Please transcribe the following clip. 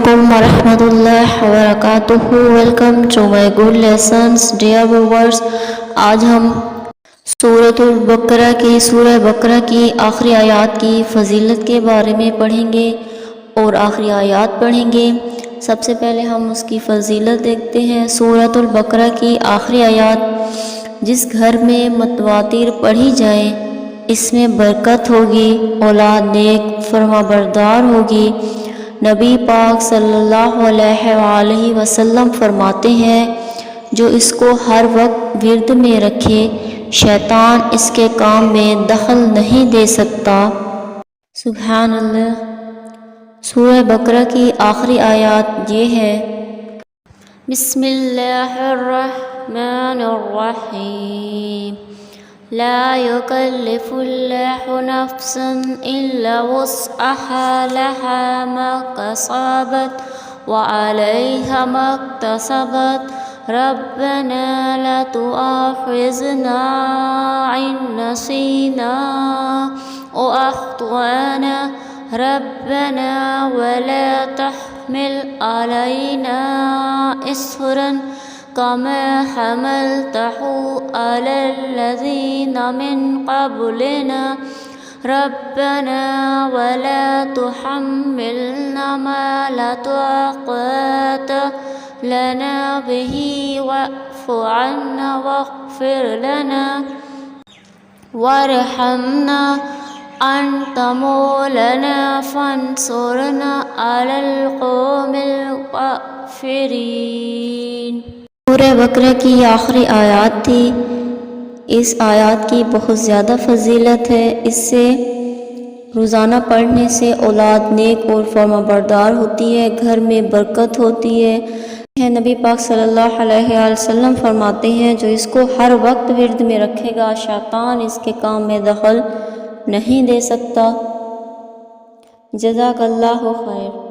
Assalamualaikum warahmatullahi wabarakatuh। Welcome to my good lessons dear viewers. आज हम सूरह बकरा की आखिरी आयत की फजीलत के बारे में पढ़ेंगे और आखिरी आयत पढ़ेंगे। सबसे पहले हम उसकी फजीलत देखते हैं। सूरह बकरा की आखिरी आयत, जिस घर में मुतवातिर पढ़ी जाए इसमें बरकत होगी, औलाद नेक फरमाबरदार होगी। नबी पाक सल्लल्लाहु अलैहि वसल्लम फरमाते हैं, जो इसको हर वक्त विर्द में रखे शैतान इसके काम में दखल नहीं दे सकता। सुभान अल्लाह। सूरह बकरा की आखिरी आयत ये है, बिस्मिल्लाहिर्रहमानिर्रहीम। ला युकल्लिफुल्लाहु नफ्सन इल्ला वुस्अहा लहा मा कसबत व अलैहा मक्तसबत रब्बना ला तुआखिज़ना इन नसीना व अख्ताना रब्बना वला तहमिल अलैना इस्रन कमा हमलतहु अलल्लज़ीना मिन क़ब्लिना रब्बना वला तुहम्मिलना मा ला ताक़त लना बिही वअफ़ु अन्ना वग़फ़िर लना वरहमना अंत मौलाना फंसुरना अलल क़ौमिल काफ़िरीन। सूरह बकरा की आखिरी आयत थी। इस आयत की बहुत ज़्यादा फजीलत है। इससे रोज़ाना पढ़ने से औलाद नेक और फरमाबरदार होती है, घर में बरकत होती है। नबी पाक सल्लल्लाहु अलैहि वसल्लम फरमाते हैं, जो इसको हर वक्त विर्द में रखेगा शैतान इसके काम में दखल नहीं दे सकता। जज़ाकल्लाहु खैर।